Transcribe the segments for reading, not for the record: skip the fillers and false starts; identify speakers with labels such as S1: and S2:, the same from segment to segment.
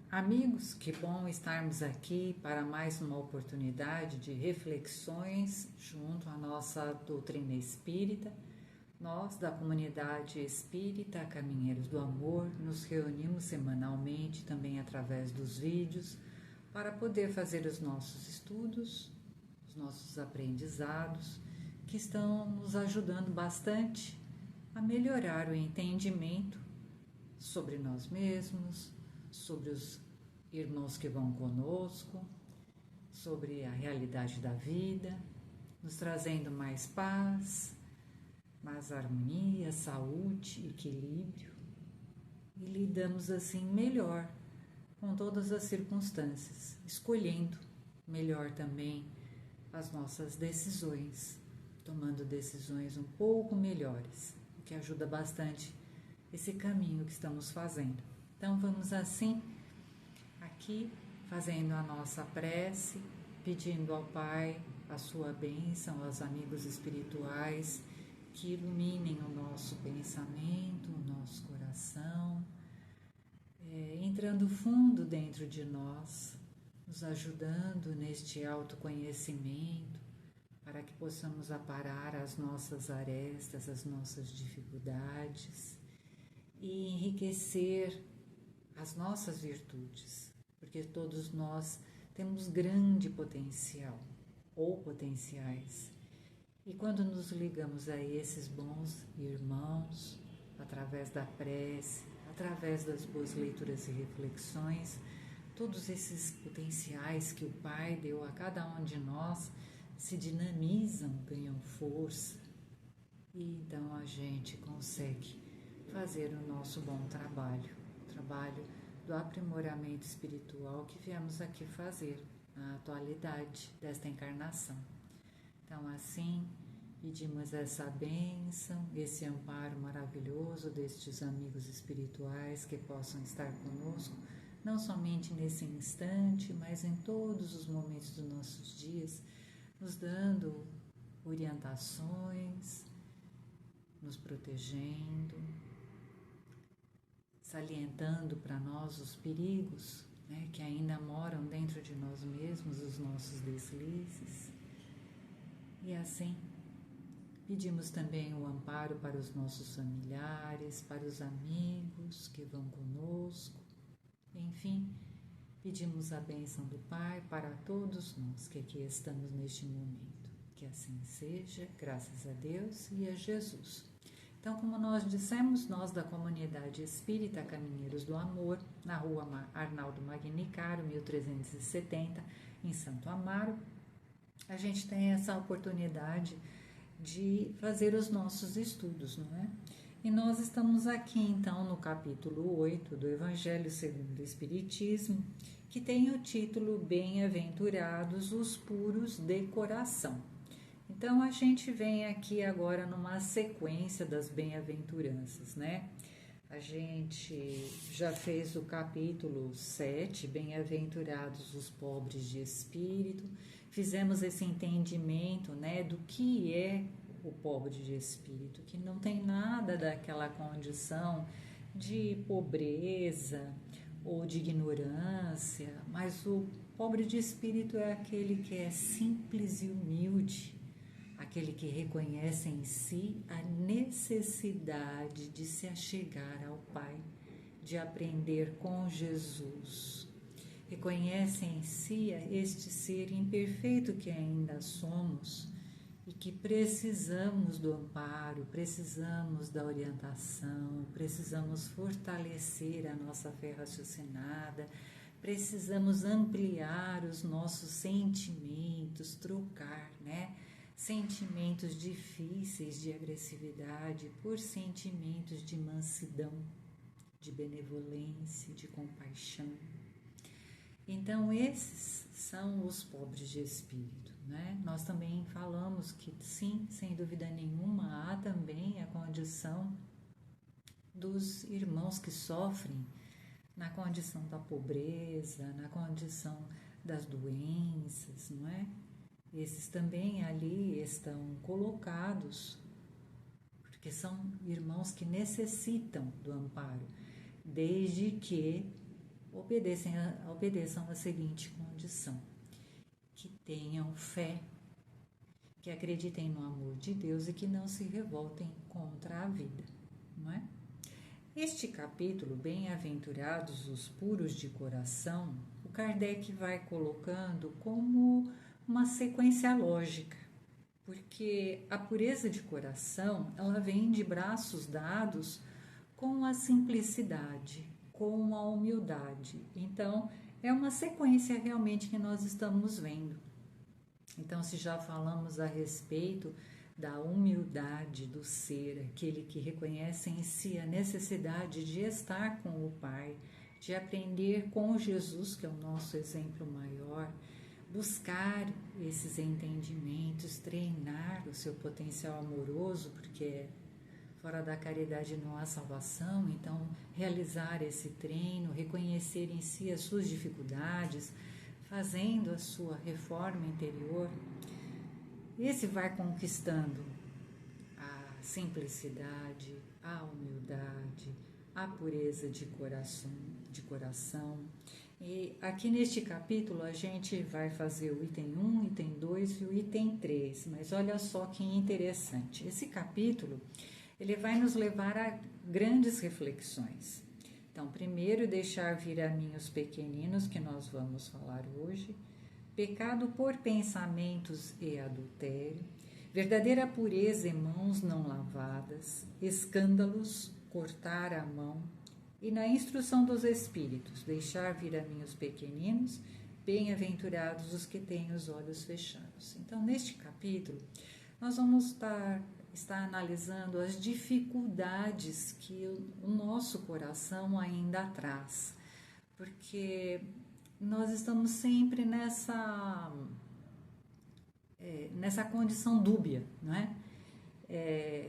S1: Amigos, que bom estarmos aqui para mais uma oportunidade de reflexões junto à nossa doutrina espírita. Nós, da comunidade espírita Caminheiros do Amor, nos reunimos semanalmente, também através dos vídeos, para poder fazer os nossos estudos, os nossos aprendizados, que estão nos ajudando bastante a melhorar o entendimento sobre nós mesmos, sobre os irmãos que vão conosco, sobre a realidade da vida, nos trazendo mais paz, mais harmonia, saúde, equilíbrio, e lidamos assim melhor com todas as circunstâncias, escolhendo melhor também as nossas decisões, tomando decisões um pouco melhores, o que ajuda bastante esse caminho que estamos fazendo. Então vamos assim, aqui fazendo a nossa prece, pedindo ao Pai a sua bênção, aos amigos espirituais que iluminem o nosso pensamento, o nosso coração, entrando fundo dentro de nós, nos ajudando neste autoconhecimento, para que possamos aparar as nossas arestas, as nossas dificuldades e enriquecer as nossas virtudes, porque todos nós temos grande potencial ou potenciais. E quando nos ligamos a esses bons irmãos, através da prece, através das boas leituras e reflexões, todos esses potenciais que o Pai deu a cada um de nós se dinamizam, ganham força, e então a gente consegue fazer o nosso bom trabalho, o trabalho do aprimoramento espiritual que viemos aqui fazer na atualidade desta encarnação. Então assim, pedimos essa bênção, esse amparo maravilhoso destes amigos espirituais que possam estar conosco, não somente nesse instante, mas em todos os momentos dos nossos dias, nos dando orientações, nos protegendo, salientando para nós os perigos, que ainda moram dentro de nós mesmos, os nossos deslizes. E assim, pedimos também o amparo para os nossos familiares, para os amigos que vão conosco. Enfim, pedimos a bênção do Pai para todos nós que aqui estamos neste momento. Que assim seja, graças a Deus e a Jesus. Então, como nós dissemos, nós da comunidade espírita Caminheiros do Amor, na rua Arnaldo Magnicaro, 1370, em Santo Amaro, a gente tem essa oportunidade de fazer os nossos estudos, não é? E nós estamos aqui, então, no capítulo 8 do Evangelho segundo o Espiritismo, que tem o título Bem-aventurados os puros de coração. Então, a gente vem aqui agora numa sequência das bem-aventuranças, né? A gente já fez o capítulo 7, Bem-aventurados os pobres de espírito. Fizemos esse entendimento, né, do que é o pobre de espírito, que não tem nada daquela condição de pobreza ou de ignorância, mas o pobre de espírito é aquele que é simples e humilde, aquele que reconhece em si a necessidade de se achegar ao Pai, de aprender com Jesus. Reconhece em si este ser imperfeito que ainda somos e que precisamos do amparo, precisamos da orientação, precisamos fortalecer a nossa fé raciocinada, precisamos ampliar os nossos sentimentos, trocar, sentimentos difíceis de agressividade por sentimentos de mansidão, de benevolência, de compaixão. Então, esses são os pobres de espírito, Nós também falamos que, sim, sem dúvida nenhuma, há também a condição dos irmãos que sofrem na condição da pobreza, na condição das doenças, não é? Esses também ali estão colocados, porque são irmãos que necessitam do amparo, desde que obedeçam a seguinte condição: que tenham fé, que acreditem no amor de Deus e que não se revoltem contra a vida, não é? Este capítulo, Bem-aventurados os puros de coração, o Kardec vai colocando como uma sequência lógica, porque a pureza de coração, ela vem de braços dados com a simplicidade, com a humildade. Então, é uma sequência realmente que nós estamos vendo. Então, se já falamos a respeito da humildade do ser, aquele que reconhece em si a necessidade de estar com o Pai, de aprender com Jesus, que é o nosso exemplo maior, buscar esses entendimentos, treinar o seu potencial amoroso, porque fora da caridade não há salvação, então realizar esse treino, reconhecer em si as suas dificuldades, fazendo a sua reforma interior, esse vai conquistando a simplicidade, a humildade, a pureza de coração. E aqui neste capítulo a gente vai fazer o item 1, item 2 e o item 3, mas olha só que interessante. Esse capítulo, ele vai nos levar a grandes reflexões. Então, primeiro, deixar vir a mim os pequeninos, que nós vamos falar hoje, pecado por pensamentos e adultério, verdadeira pureza e mãos não lavadas, escândalos, cortar a mão, e na instrução dos espíritos, deixar vir a mim os pequeninos, bem-aventurados os que têm os olhos fechados. Então, neste capítulo, nós vamos estar analisando as dificuldades que o nosso coração ainda traz, porque nós estamos sempre nessa condição dúbia, não é?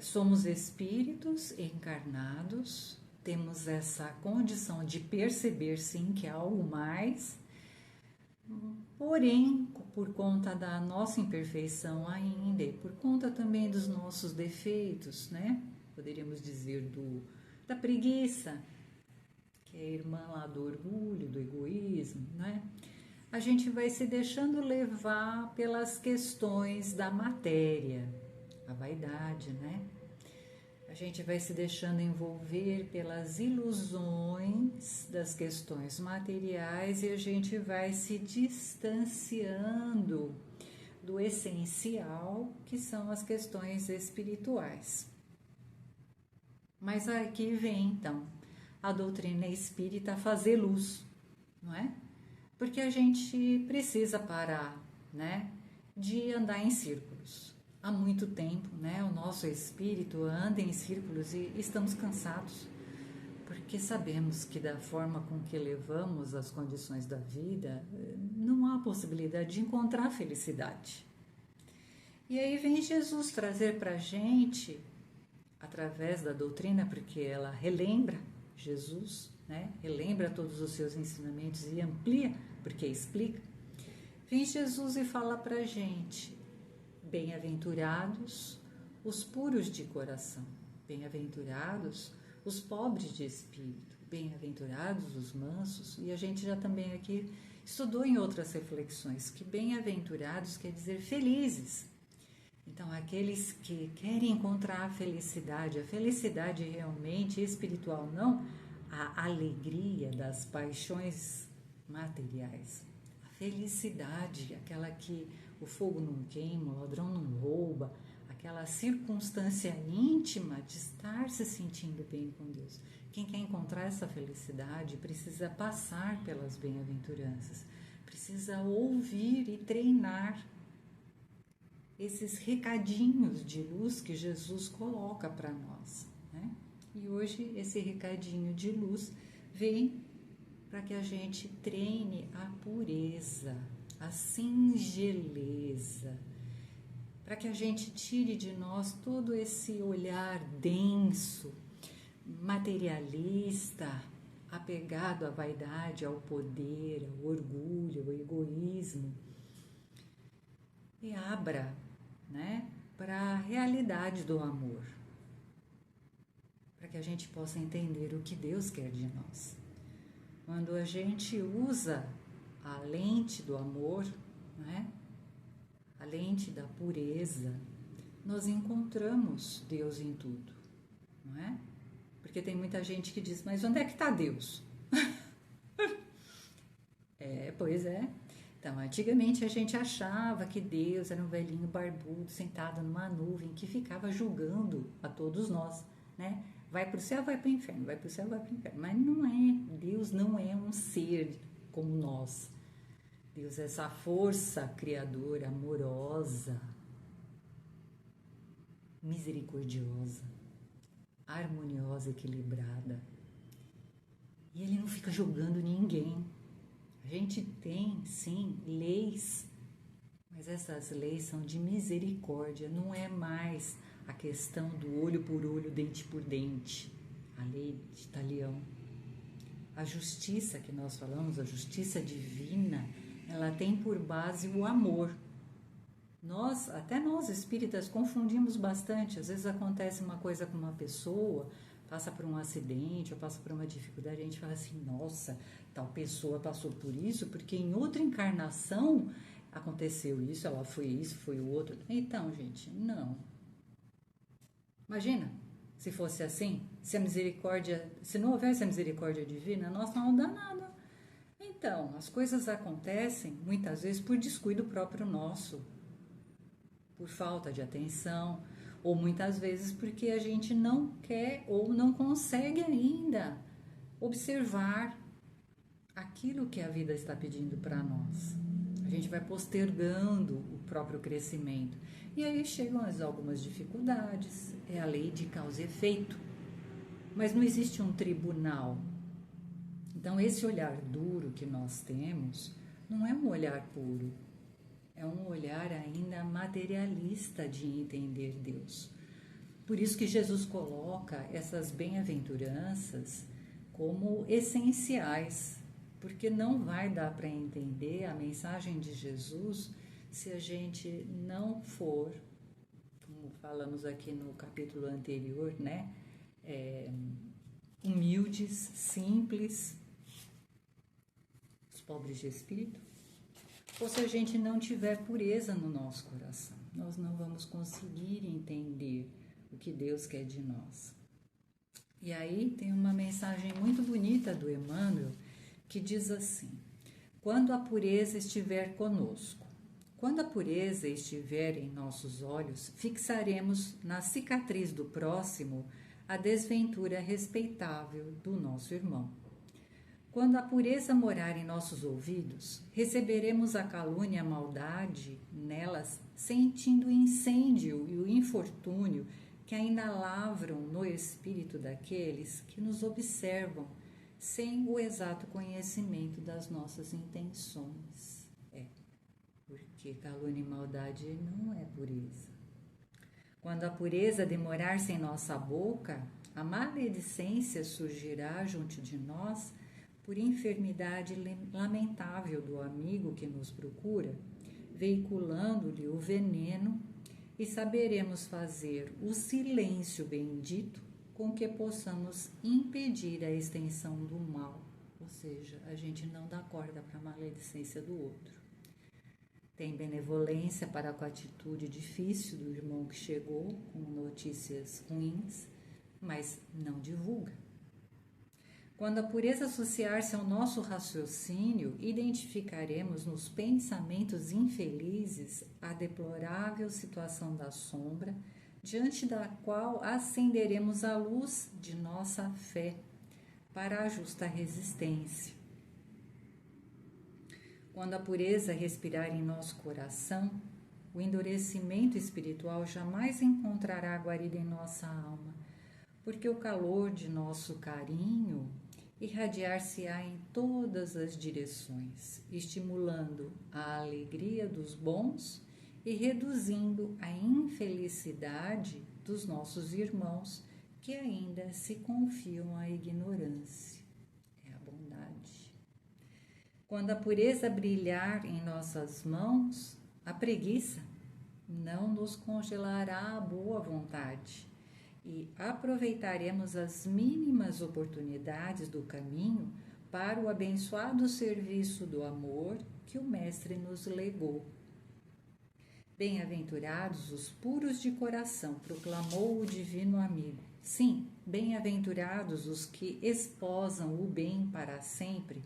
S1: Somos espíritos encarnados, temos essa condição de perceber sim que há algo mais, porém, por conta da nossa imperfeição ainda e por conta também dos nossos defeitos, né? Poderíamos dizer da preguiça, que é a irmã lá do orgulho, do egoísmo, né? A gente vai se deixando levar pelas questões da matéria, a vaidade, né? A gente vai se deixando envolver pelas ilusões das questões materiais e a gente vai se distanciando do essencial, que são as questões espirituais. Mas aqui vem, então, a doutrina espírita fazer luz, não é? Porque a gente precisa parar, né, de andar em círculos. Há muito tempo, né, o nosso espírito anda em círculos e estamos cansados, porque sabemos que da forma com que levamos as condições da vida, não há possibilidade de encontrar felicidade. E aí vem Jesus trazer para a gente, através da doutrina, porque ela relembra Jesus, né, relembra todos os seus ensinamentos e amplia, porque explica. Vem Jesus e fala para a gente: bem-aventurados os puros de coração, bem-aventurados os pobres de espírito, bem-aventurados os mansos. E a gente já também aqui estudou em outras reflexões que bem-aventurados quer dizer felizes. Então, aqueles que querem encontrar a felicidade realmente espiritual, não a alegria das paixões materiais, a felicidade, aquela que o fogo não queima, o ladrão não rouba, aquela circunstância íntima de estar se sentindo bem com Deus. Quem quer encontrar essa felicidade precisa passar pelas bem-aventuranças, precisa ouvir e treinar esses recadinhos de luz que Jesus coloca para nós, né? E hoje esse recadinho de luz vem para que a gente treine a pureza, a singeleza, para que a gente tire de nós todo esse olhar denso, materialista, apegado à vaidade, ao poder, ao orgulho, ao egoísmo, e abra, né, para a realidade do amor, para que a gente possa entender o que Deus quer de nós. Quando a gente usa a lente do amor, né? A lente da pureza, nós encontramos Deus em tudo, não é? Porque tem muita gente que diz, mas onde é que está Deus? Pois é. Então, antigamente a gente achava que Deus era um velhinho barbudo sentado numa nuvem que ficava julgando a todos nós, né? Vai para o céu, vai para o inferno, vai para o céu, vai para o inferno. Mas não é, Deus não é um ser como nós. Deus é essa força criadora, amorosa, misericordiosa, harmoniosa, equilibrada. E Ele não fica julgando ninguém. A gente tem, sim, leis, mas essas leis são de misericórdia, não é mais a questão do olho por olho, dente por dente, a lei de Talião. A justiça que nós falamos, a justiça divina, ela tem por base o amor. Até nós espíritas confundimos bastante, às vezes acontece uma coisa com uma pessoa, passa por um acidente ou passa por uma dificuldade, a gente fala assim, nossa, tal pessoa passou por isso, porque em outra encarnação aconteceu isso, ela foi isso, foi o outro. Então, gente, não. Imagina, se fosse assim, se não houvesse a misericórdia divina, nós não dá nada. Então, as coisas acontecem muitas vezes por descuido próprio nosso, por falta de atenção, ou muitas vezes porque a gente não quer ou não consegue ainda observar aquilo que a vida está pedindo para nós. A gente vai postergando o próprio crescimento. E aí chegam algumas dificuldades, é a lei de causa e efeito. Mas não existe um tribunal. Então, esse olhar duro que nós temos não é um olhar puro. É um olhar ainda materialista de entender Deus. Por isso que Jesus coloca essas bem-aventuranças como essenciais, porque não vai dar para entender a mensagem de Jesus se a gente não for, como falamos aqui no capítulo anterior, né? Humildes, simples, os pobres de espírito. Ou se a gente não tiver pureza no nosso coração, nós não vamos conseguir entender o que Deus quer de nós. E aí tem uma mensagem muito bonita do Emmanuel que diz assim: quando a pureza estiver conosco, quando a pureza estiver em nossos olhos, fixaremos na cicatriz do próximo a desventura respeitável do nosso irmão. Quando a pureza morar em nossos ouvidos, receberemos a calúnia e a maldade nelas, sentindo o incêndio e o infortúnio que ainda lavram no espírito daqueles que nos observam sem o exato conhecimento das nossas intenções. Porque calúnia e maldade não é pureza. Quando a pureza demorar-se em nossa boca, a maledicência surgirá junto de nós por enfermidade lamentável do amigo que nos procura, veiculando-lhe o veneno, e saberemos fazer o silêncio bendito com que possamos impedir a extensão do mal, ou seja, a gente não dá corda para a maledicência do outro. Tem benevolência para com a atitude difícil do irmão que chegou com notícias ruins, mas não divulga. Quando a pureza associar-se ao nosso raciocínio, identificaremos nos pensamentos infelizes a deplorável situação da sombra, diante da qual acenderemos a luz de nossa fé para a justa resistência. Quando a pureza respirar em nosso coração, o endurecimento espiritual jamais encontrará guarida em nossa alma, porque o calor de nosso carinho irradiar-se-á em todas as direções, estimulando a alegria dos bons e reduzindo a infelicidade dos nossos irmãos que ainda se confiam à ignorância. É a bondade. Quando a pureza brilhar em nossas mãos, a preguiça não nos congelará a boa vontade, e aproveitaremos as mínimas oportunidades do caminho para o abençoado serviço do amor que o Mestre nos legou. Bem-aventurados os puros de coração, proclamou o divino amigo. Sim, bem-aventurados os que esposam o bem para sempre,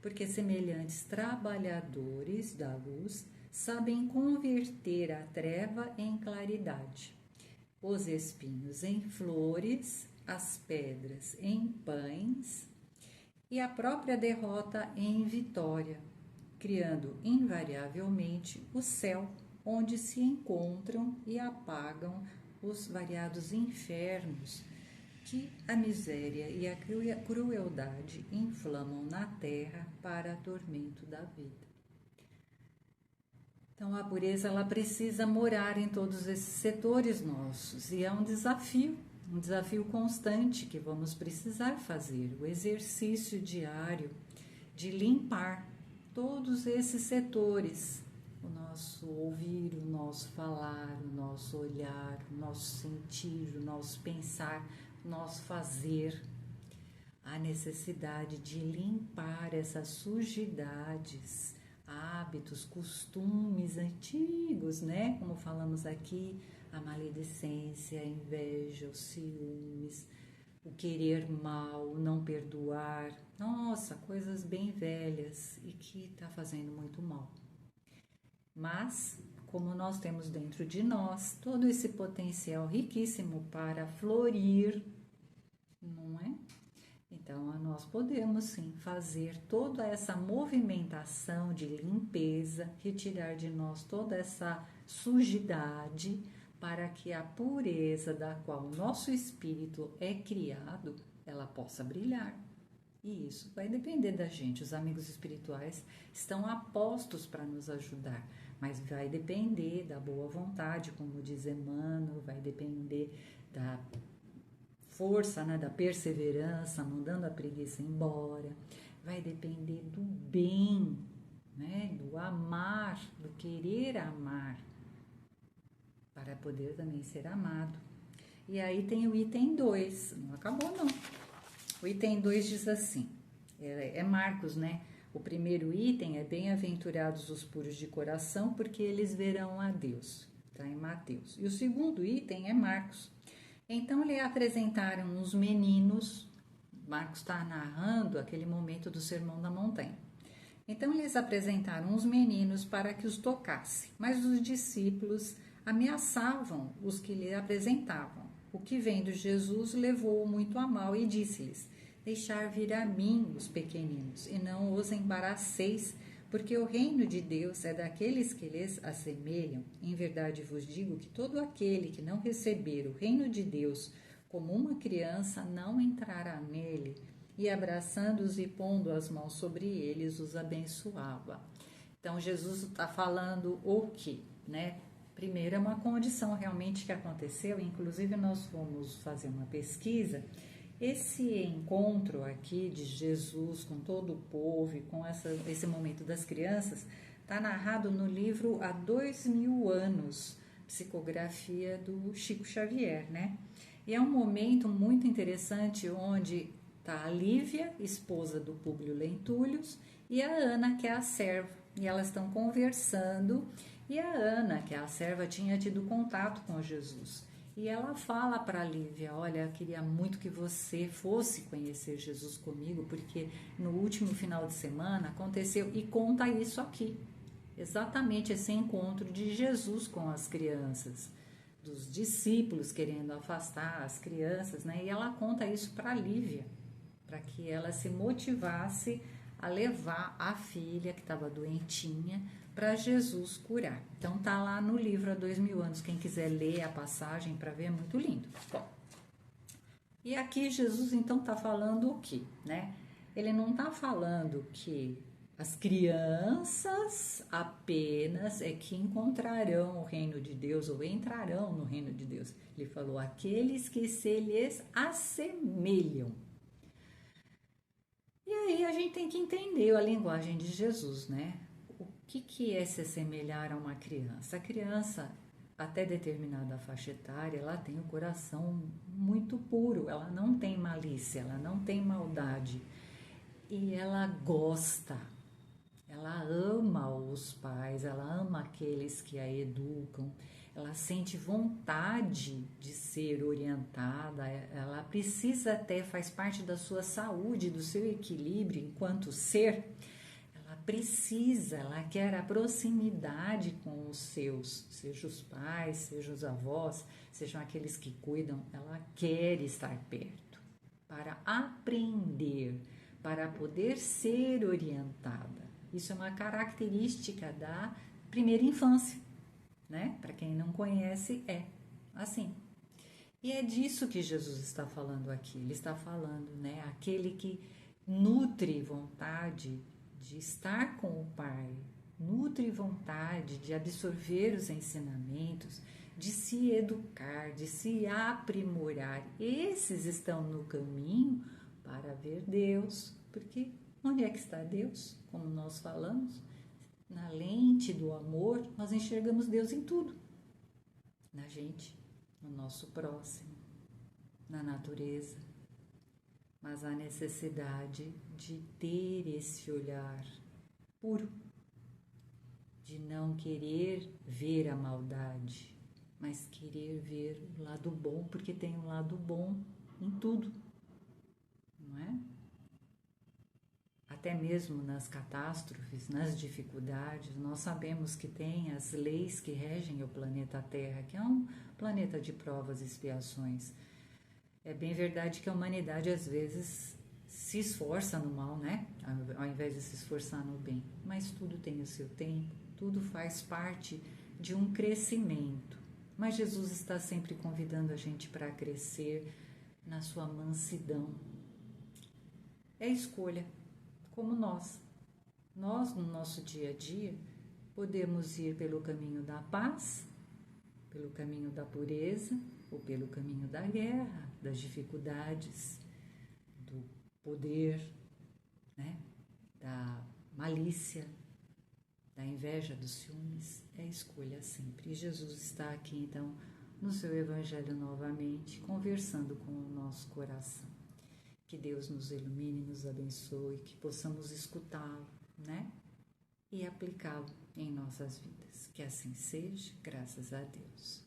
S1: porque semelhantes trabalhadores da luz sabem converter a treva em claridade, os espinhos em flores, as pedras em pães e a própria derrota em vitória, criando invariavelmente o céu onde se encontram e apagam os variados infernos que a miséria e a crueldade inflamam na terra para tormento da vida. Então, a pureza ela precisa morar em todos esses setores nossos e é um desafio constante que vamos precisar fazer, o exercício diário de limpar todos esses setores, o nosso ouvir, o nosso falar, o nosso olhar, o nosso sentir, o nosso pensar, o nosso fazer. A necessidade de limpar essas sujidades, hábitos, costumes antigos, né? Como falamos aqui, a maledicência, a inveja, os ciúmes, o querer mal, o não perdoar. Nossa, coisas bem velhas e que está fazendo muito mal. Mas, como nós temos dentro de nós todo esse potencial riquíssimo para florir, não é? Então, nós podemos sim fazer toda essa movimentação de limpeza, retirar de nós toda essa sujidade, para que a pureza da qual o nosso espírito é criado, ela possa brilhar. E isso vai depender da gente. Os amigos espirituais estão apostos para nos ajudar, mas vai depender da boa vontade, como diz Emmanuel, vai depender da força, né, da perseverança, mandando a preguiça embora, vai depender do bem, né, do amar, do querer amar, para poder também ser amado. E aí tem o item 2, não acabou não. O item 2 diz assim, é Marcos, né? O primeiro item é bem-aventurados os puros de coração, porque eles verão a Deus, está em Mateus. E o segundo item é Marcos. Então, lhe apresentaram os meninos, Marcos está narrando aquele momento do Sermão da Montanha. Então, lhes apresentaram os meninos para que os tocasse, mas os discípulos ameaçavam os que lhe apresentavam. O que vendo Jesus levou-o muito a mal e disse-lhes, deixar vir a mim os pequeninos, e não os embaraceis, porque o reino de Deus é daqueles que lhes assemelham. Em verdade vos digo que todo aquele que não receber o reino de Deus como uma criança não entrará nele. E abraçando-os e pondo as mãos sobre eles, os abençoava. Então Jesus está falando o quê, né? Primeiro é uma condição realmente que aconteceu, inclusive nós fomos fazer uma pesquisa. Esse encontro aqui de Jesus com todo o povo e com esse momento das crianças está narrado no livro Há 2000 anos, psicografia do Chico Xavier, né? E é um momento muito interessante onde está a Lívia, esposa do Públio Lentulhos, e a Ana, que é a serva, e elas estão conversando, e a Ana, que é a serva, tinha tido contato com Jesus. E ela fala para a Lívia, olha, eu queria muito que você fosse conhecer Jesus comigo, porque no último final de semana aconteceu, e conta isso aqui, exatamente esse encontro de Jesus com as crianças, dos discípulos querendo afastar as crianças, né? E ela conta isso para a Lívia, para que ela se motivasse a levar a filha que estava doentinha para Jesus curar. Então tá lá no livro Há 2000 anos, quem quiser ler a passagem para ver, é muito lindo. Bom, e aqui Jesus então tá falando o quê, né? Ele não tá falando que as crianças apenas é que encontrarão o reino de Deus ou entrarão no reino de Deus. Ele falou aqueles que se lhes assemelham. E aí a gente tem que entender a linguagem de Jesus, né? O que é se assemelhar a uma criança? A criança, até determinada faixa etária, ela tem o coração muito puro, ela não tem malícia, ela não tem maldade. e ela gosta, ela ama os pais, ela ama aqueles que a educam, ela sente vontade de ser orientada, ela precisa até, faz parte da sua saúde, do seu equilíbrio enquanto ser, ela precisa, ela quer a proximidade com os seus, seja os pais, seja os avós, sejam aqueles que cuidam, ela quer estar perto para aprender, para poder ser orientada. Isso é uma característica da primeira infância, né? Para quem não conhece, é assim. E é disso que Jesus está falando aqui. Ele está falando, né? Aquele que nutre vontade de estar com o Pai, nutre vontade de absorver os ensinamentos, de se educar, de se aprimorar. Esses estão no caminho para ver Deus, porque onde é que está Deus? Como nós falamos, na lente do amor, nós enxergamos Deus em tudo, na gente, no nosso próximo, na natureza, mas há necessidade de ter esse olhar puro, de não querer ver a maldade, mas querer ver o lado bom, porque tem um lado bom em tudo, não é? Até mesmo nas catástrofes, nas dificuldades, nós sabemos que tem as leis que regem o planeta Terra, que é um planeta de provas e expiações. É bem verdade que a humanidade às vezes se esforça no mal, né? Ao invés de se esforçar no bem. Mas tudo tem o seu tempo, tudo faz parte de um crescimento. Mas Jesus está sempre convidando a gente para crescer na sua mansidão. É escolha, como nós. Nós, no nosso dia a dia, podemos ir pelo caminho da paz, pelo caminho da pureza, ou pelo caminho da guerra, das dificuldades, do poder, né? Da malícia, da inveja, dos ciúmes. É escolha sempre. E Jesus está aqui, então, no seu Evangelho novamente, conversando com o nosso coração. Que Deus nos ilumine, nos abençoe, que possamos escutá-lo, né? E aplicá-lo em nossas vidas. Que assim seja, graças a Deus.